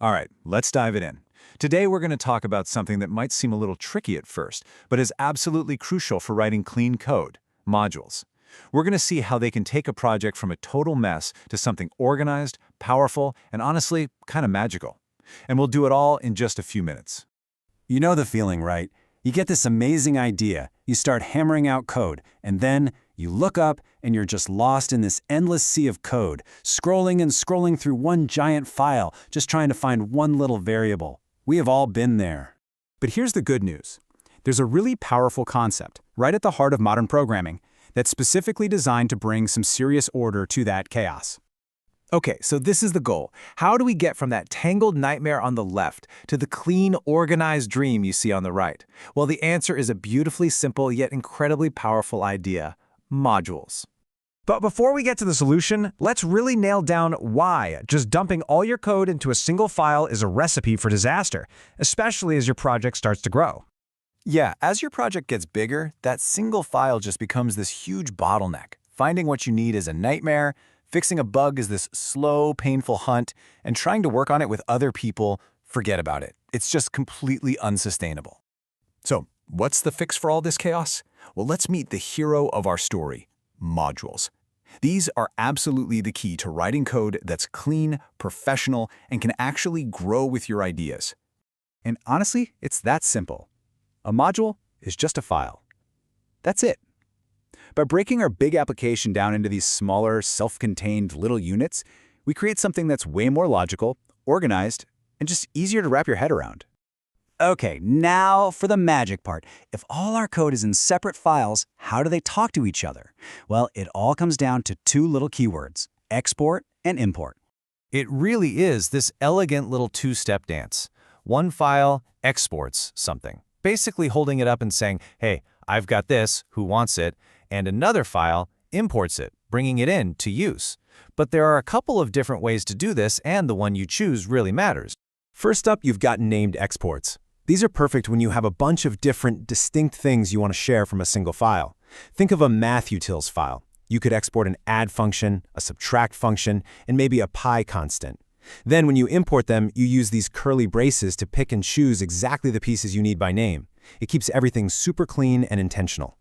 All right, let's dive it in. Today we're going to talk about something that might seem a little tricky at first, but is absolutely crucial for writing clean code: modules. We're going to see how they can take a project from a total mess to something organized, powerful, and honestly, kind of magical. And we'll do it all in just a few minutes. You know the feeling, right? You get this amazing idea, you start hammering out code, and then you look up and you're just lost in this endless sea of code, scrolling and scrolling through one giant file, just trying to find one little variable. We have all been there. But here's the good news. There's a really powerful concept, right at the heart of modern programming, that's specifically designed to bring some serious order to that chaos. Okay, so this is the goal. How do we get from that tangled nightmare on the left to the clean, organized dream you see on the right? Well, the answer is a beautifully simple yet incredibly powerful idea: modules. But before we get to the solution, let's really nail down why just dumping all your code into a single file is a recipe for disaster, especially as your project starts to grow. Yeah, as your project gets bigger, that single file just becomes this huge bottleneck. Finding what you need is a nightmare, fixing a bug is this slow, painful hunt, and trying to work on it with other people, forget about it. It's just completely unsustainable. So, what's the fix for all this chaos? Well, let's meet the hero of our story: modules. These are absolutely the key to writing code that's clean, professional, and can actually grow with your ideas. And honestly, it's that simple. A module is just a file. That's it. By breaking our big application down into these smaller, self-contained little units, we create something that's way more logical, organized, and just easier to wrap your head around. Okay, now for the magic part. If all our code is in separate files, how do they talk to each other? Well, it all comes down to two little keywords: export and import. It really is this elegant little two-step dance. One file exports something, basically holding it up and saying, hey, I've got this, who wants it? And another file imports it, bringing it in to use. But there are a couple of different ways to do this, and the one you choose really matters. First up, you've got named exports. These are perfect when you have a bunch of different, distinct things you want to share from a single file. Think of a math utils file. You could export an add function, a subtract function, and maybe a pi constant. Then when you import them, you use these curly braces to pick and choose exactly the pieces you need by name. It keeps everything super clean and intentional.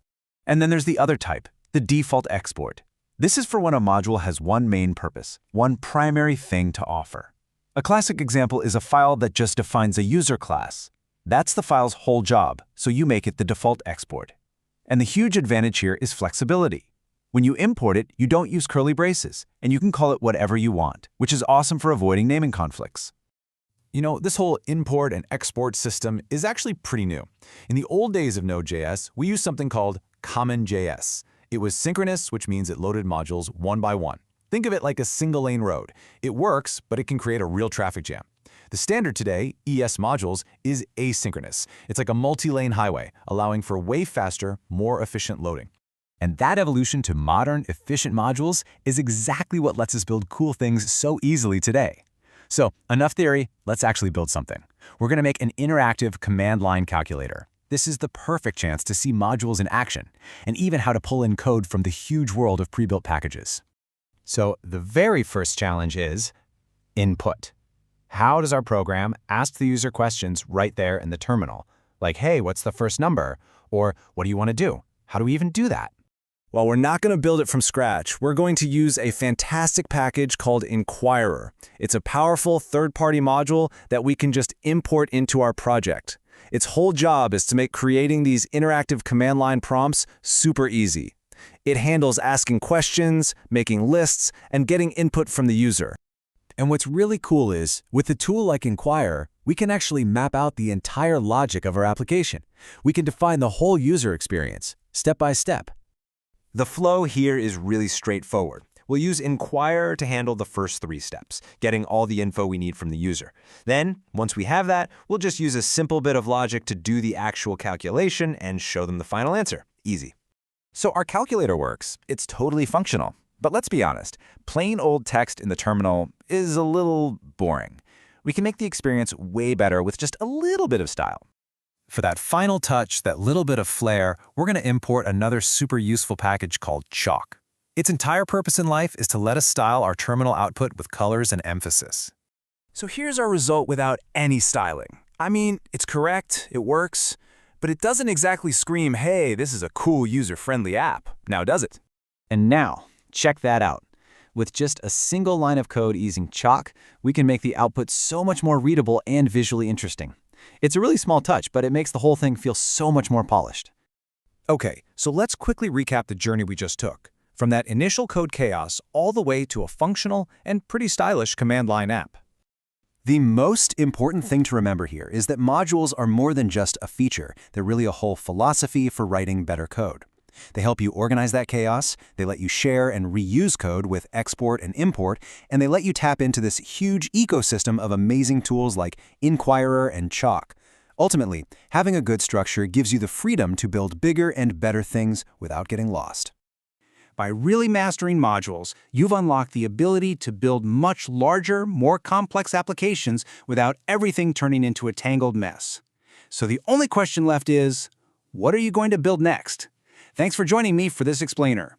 And then there's the other type, the default export. This is for when a module has one main purpose, one primary thing to offer. A classic example is a file that just defines a user class. That's the file's whole job, so you make it the default export. And the huge advantage here is flexibility. When you import it, you don't use curly braces, and you can call it whatever you want, which is awesome for avoiding naming conflicts. You know, this whole import and export system is actually pretty new. In the old days of Node.js, we used something called CommonJS. It was synchronous, which means it loaded modules one by one. Think of it like a single-lane road. It works, but it can create a real traffic jam. The standard today, ES modules, is asynchronous. It's like a multi-lane highway, allowing for way faster, more efficient loading. And that evolution to modern, efficient modules is exactly what lets us build cool things so easily today. So, enough theory, let's actually build something. We're going to make an interactive command line calculator. This is the perfect chance to see modules in action, and even how to pull in code from the huge world of pre-built packages. So the very first challenge is input. How does our program ask the user questions right there in the terminal? Like, hey, what's the first number? Or what do you want to do? How do we even do that? While we're not going to build it from scratch, we're going to use a fantastic package called Inquirer. It's a powerful third-party module that we can just import into our project. Its whole job is to make creating these interactive command line prompts super easy. It handles asking questions, making lists, and getting input from the user. And what's really cool is, with a tool like Inquirer, we can actually map out the entire logic of our application. We can define the whole user experience, step by step. The flow here is really straightforward. We'll use Inquirer to handle the first three steps, getting all the info we need from the user. Then, once we have that, we'll just use a simple bit of logic to do the actual calculation and show them the final answer. Easy. So our calculator works. It's totally functional. But let's be honest, plain old text in the terminal is a little boring. We can make the experience way better with just a little bit of style. For that final touch, that little bit of flair, we're going to import another super useful package called Chalk. Its entire purpose in life is to let us style our terminal output with colors and emphasis. So here's our result without any styling. I mean, it's correct, it works, but it doesn't exactly scream, hey, this is a cool user-friendly app, now does it? And now, check that out. With just a single line of code using Chalk, we can make the output so much more readable and visually interesting. It's a really small touch, but it makes the whole thing feel so much more polished. Okay, so let's quickly recap the journey we just took, from that initial code chaos all the way to a functional and pretty stylish command line app. The most important thing to remember here is that modules are more than just a feature. They're really a whole philosophy for writing better code. They help you organize that chaos, they let you share and reuse code with export and import, and they let you tap into this huge ecosystem of amazing tools like Inquirer and Chalk. Ultimately, having a good structure gives you the freedom to build bigger and better things without getting lost. By really mastering modules, you've unlocked the ability to build much larger, more complex applications without everything turning into a tangled mess. So the only question left is, what are you going to build next? Thanks for joining me for this explainer.